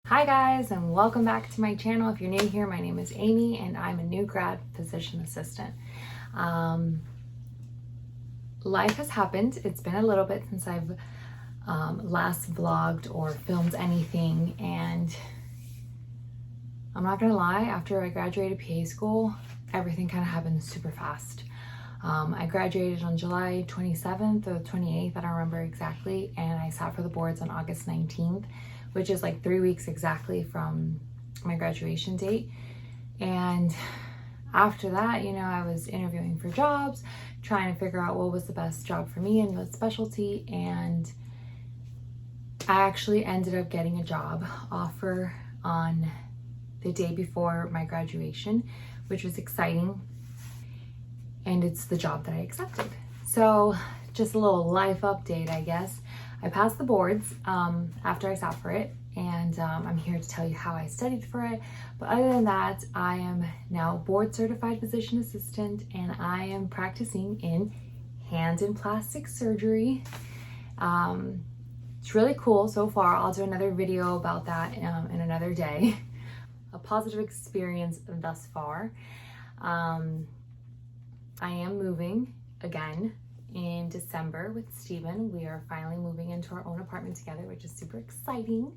Hi guys, and welcome back to my channel. If you're new here, my name is Amy and I'm a new grad physician assistant. Life has happened. It's been a little bit since I've last vlogged or filmed anything, and I'm not gonna lie, after I graduated PA school, everything kind of happened super fast. I graduated on July 27th or 28th, I don't remember exactly, and I sat for the boards on August 19th, which is like 3 weeks exactly from my graduation date. And after that, I was interviewing for jobs, trying to figure out what was the best job for me and what specialty, and I actually ended up getting a job offer on the day before my graduation, which was exciting. And it's the job that I accepted. So just a little life update, I guess. I passed the boards after I sat for it, and I'm here to tell you how I studied for it. But other than that, I am now board certified physician assistant, and I am practicing in hand and plastic surgery. It's really cool so far. I'll do another video about that in another day. A positive experience thus far. I am moving again in December with Steven. We are finally moving into our own apartment together, which is super exciting.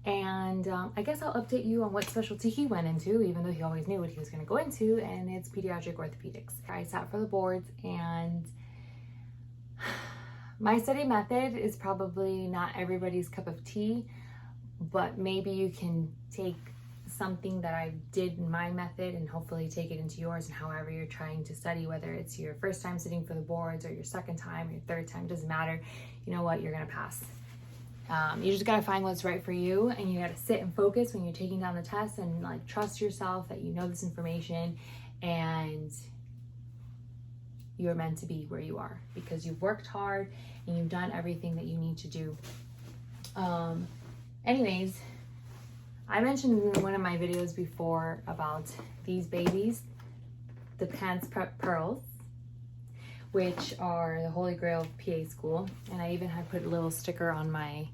And I guess I'll update you on what specialty he went into, even though he always knew what he was going to go into, and it's pediatric orthopedics. I sat for the boards, and my study method is probably not everybody's cup of tea, but maybe you can take something that I did in my method and hopefully take it into yours, and however you're trying to study, whether it's your first time sitting for the boards or your second time or your third time, doesn't matter. You know what, you're gonna pass. You just gotta find what's right for you, and you gotta sit and focus when you're taking down the test, and like trust yourself that you know this information and you're meant to be where you are because you've worked hard and you've done everything that you need to do. Anyways, I mentioned in one of my videos before about these babies, the PANCE Prep Pearls, which are the holy grail of PA school. And I even had put a little sticker on my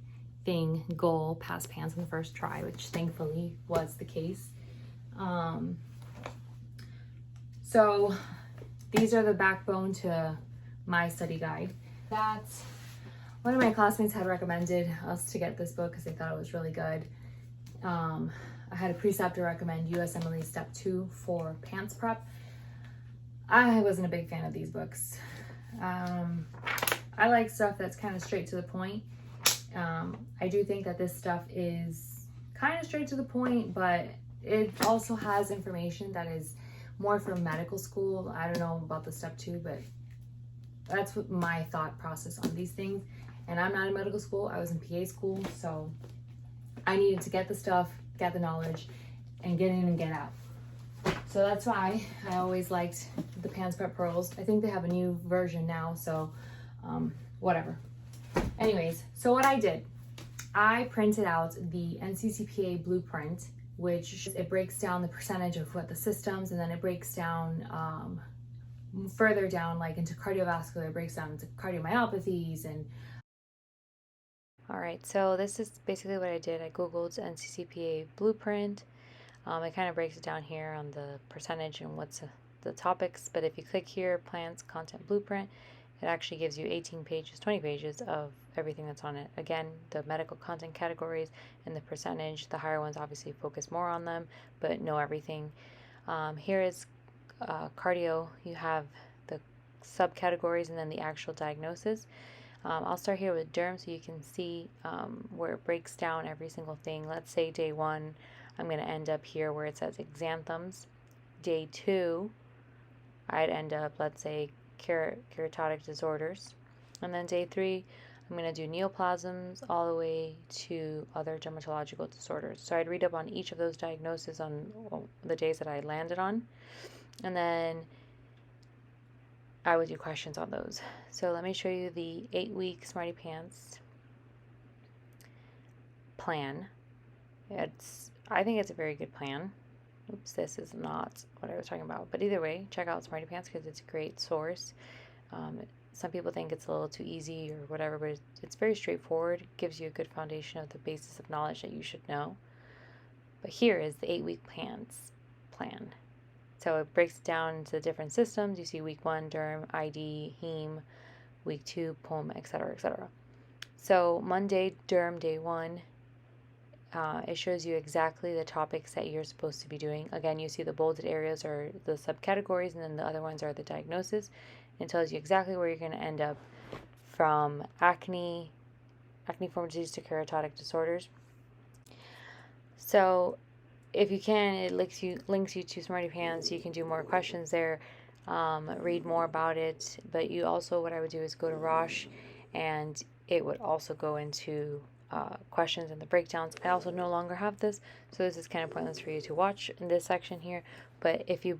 thing, goal, pass PANCE on the first try, which thankfully was the case. So these are the backbone to my study guide. That's one of my classmates had recommended us to get this book because they thought it was really good. I had a preceptor recommend USMLE Step 2 for PANCE Prep. I wasn't a big fan of these books. I like stuff that's kind of straight to the point. I do think that this stuff is kind of straight to the point, but it also has information that is more for medical school. I don't know about the Step 2, but that's what my thought process on these things. And I'm not in medical school. I was in PA school, so I needed to get the stuff, get the knowledge, and get in and get out. So that's why I always liked the PANCE Prep Pearls. I think they have a new version now, so whatever. Anyways, so what I did, I printed out the NCCPA blueprint, which it breaks down the percentage of what the systems, and then it breaks down further down, like into cardiovascular, it breaks down into cardiomyopathies and all right, so this is basically what I did. I Googled NCCPA blueprint. It kind of breaks it down here on the percentage and what's the topics. But if you click here, plans, content blueprint, it actually gives you 18 pages, 20 pages of everything that's on it. Again, the medical content categories and the percentage. The higher ones obviously focus more on them, but know everything. Here is cardio. You have the subcategories and then the actual diagnosis. I'll start here with derm so you can see where it breaks down every single thing. Let's say day 1, I'm going to end up here where it says exanthems. Day 2, I'd end up, let's say, keratotic disorders. And then day 3, I'm going to do neoplasms all the way to other dermatological disorders. So I'd read up on each of those diagnoses on the days that I landed on. And then I would do questions on those. So let me show you the 8-week Smarty Pants plan. I think it's a very good plan. Oops, this is not what I was talking about. But either way, check out Smarty Pants because it's a great source. Some people think it's a little too easy or whatever, but it's very straightforward. It gives you a good foundation of the basis of knowledge that you should know. But here is the 8-week PANCE plan. So it breaks it down into the different systems. You see week 1, derm, ID, heme, week 2, pulm, etc., etc. So Monday, derm, day 1, it shows you exactly the topics that you're supposed to be doing. Again, you see the bolded areas are the subcategories, and then the other ones are the diagnosis. It tells you exactly where you're going to end up, from acne form disease to keratotic disorders. So if you can, it links you to Smarty Pants. You can do more questions there, read more about it. But you also, what I would do is go to Roche, and it would also go into questions and the breakdowns. I also no longer have this, so this is kind of pointless for you to watch in this section here. But if you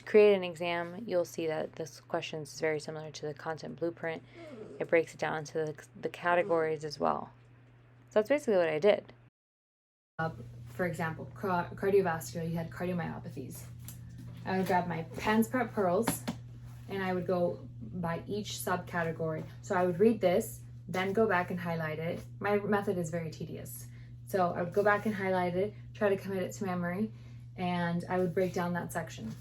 create an exam, you'll see that this question is very similar to the content blueprint. It breaks it down into the categories as well. So that's basically what I did. For example, cardiovascular, you had cardiomyopathies. I would grab my PANCE Prep Pearls, and I would go by each subcategory. So I would read this, then go back and highlight it. My method is very tedious. So I would go back and highlight it, try to commit it to memory, and I would break down that section.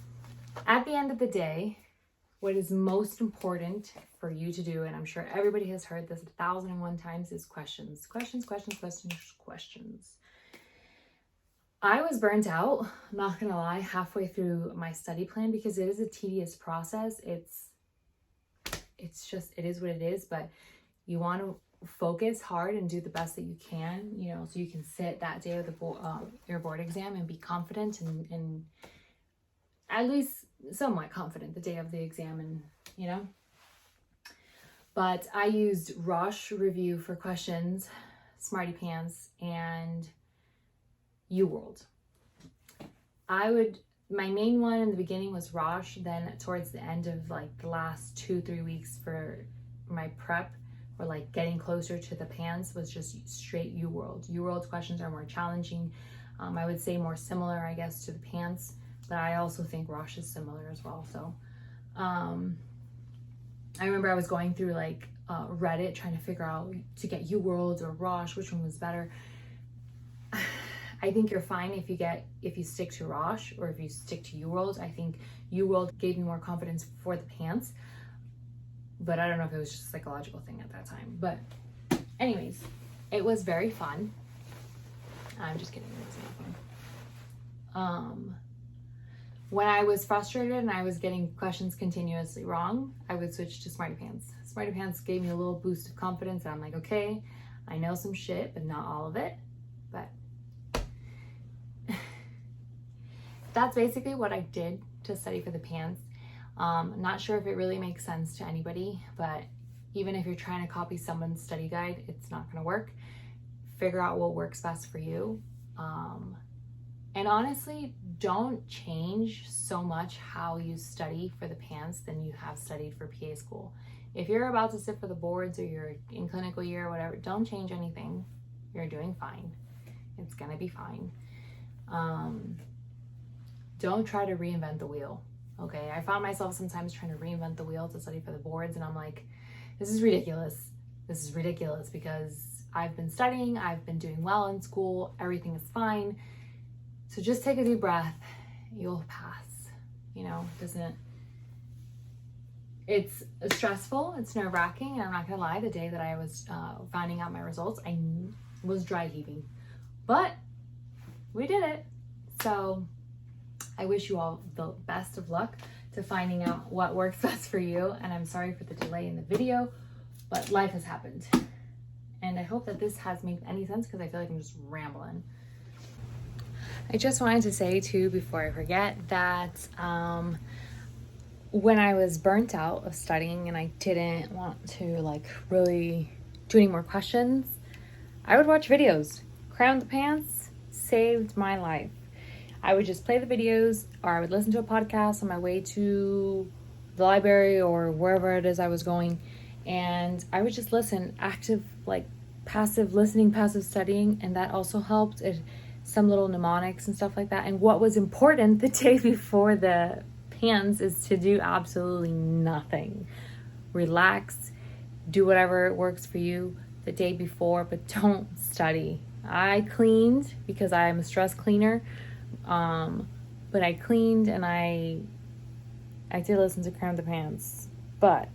At the end of the day, what is most important for you to do, and I'm sure everybody has heard this 1,001 times, is questions. Questions. I was burnt out, not gonna lie, halfway through my study plan, because it is a tedious process. It's just, it is what it is, but you want to focus hard and do the best that you can, you know, so you can sit that day of your board exam and be confident and at least somewhat confident the day of the exam, and you know. But I used Roche Review for questions, Smarty Pants, and UWorld. My main one in the beginning was Roche, then towards the end of like the last 2-3 weeks for my prep, or like getting closer to the PANCE, was just straight UWorld. UWorld's questions are more challenging. I would say more similar, I guess, to the PANCE, but I also think Roche is similar as well. So I remember I was going through like Reddit trying to figure out to get UWorld or Roche, which one was better. I think you're fine if you stick to Roche or if you stick to UWorld. I think UWorld gave me more confidence for the PANCE, but I don't know if it was just a psychological thing at that time. But anyways, it was very fun. I'm just kidding, it's not fun. When I was frustrated and I was getting questions continuously wrong, I would switch to Smarty Pants. Smarty Pants gave me a little boost of confidence, and I'm like, okay, I know some shit, but not all of it. But that's basically what I did to study for the PANCE. Not sure if it really makes sense to anybody, but even if you're trying to copy someone's study guide, it's not going to work. Figure out what works best for you. And honestly, don't change so much how you study for the PANCE than you have studied for PA school. If you're about to sit for the boards or you're in clinical year or whatever, don't change anything. You're doing fine. It's going to be fine. Don't try to reinvent the wheel. Okay, I found myself sometimes trying to reinvent the wheel to study for the boards, and I'm like, this is ridiculous. This is ridiculous, because I've been studying, I've been doing well in school, everything is fine. So just take a deep breath. You'll pass. You know, it's stressful, it's nerve-wracking, and I'm not gonna lie, the day that I was finding out my results, I was dry heaving. But we did it. So I wish you all the best of luck to finding out what works best for you. And I'm sorry for the delay in the video, but life has happened. And I hope that this has made any sense, because I feel like I'm just rambling. I just wanted to say too, before I forget, that when I was burnt out of studying and I didn't want to like really do any more questions, I would watch videos. Cry on the Pants saved my life. I would just play the videos, or I would listen to a podcast on my way to the library or wherever it is I was going, and I would just listen, active, like passive listening, passive studying, and that also helped. Some little mnemonics and stuff like that. And what was important the day before the PANCE is to do absolutely nothing. Relax, do whatever works for you the day before, but don't study. I cleaned because I'm a stress cleaner. But I cleaned and I did listen to Cram the Pants, but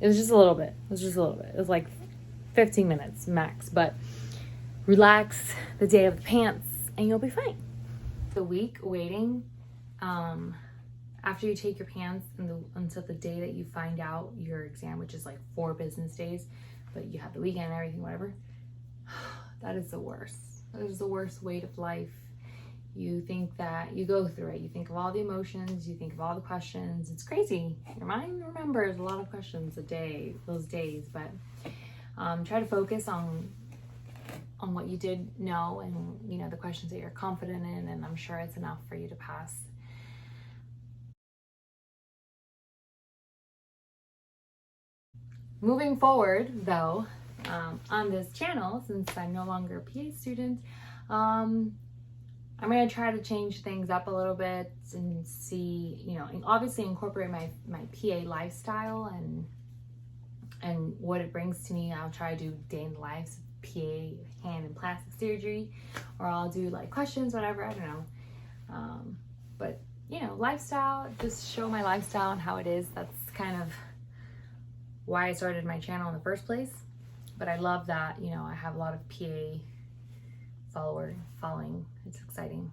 it was just a little bit. It was like 15 minutes max, but relax the day of the pants and you'll be fine. The week waiting, after you take your pants until the day that you find out your exam, which is like 4 business days, but you have the weekend and everything, whatever. That is the worst. That is the worst weight of life. You think that you go through it. You think of all the emotions. You think of all the questions. It's crazy. Your mind remembers a lot of questions a day, those days. But try to focus on what you did know, and you know the questions that you're confident in. And I'm sure it's enough for you to pass. Moving forward, though, on this channel, since I'm no longer a PA student, I'm going to try to change things up a little bit and see, you know, and obviously incorporate my PA lifestyle and what it brings to me. I'll try to do day in the life of PA hand and plastic surgery, or I'll do like questions, whatever, I don't know. But, you know, lifestyle, just show my lifestyle and how it is. That's kind of why I started my channel in the first place. But I love that, you know, I have a lot of PA following. It's exciting.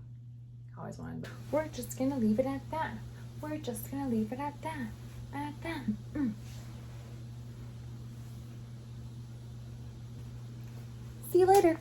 I always wanted to. We're just gonna leave it at that. We're just gonna leave it at that. See you later.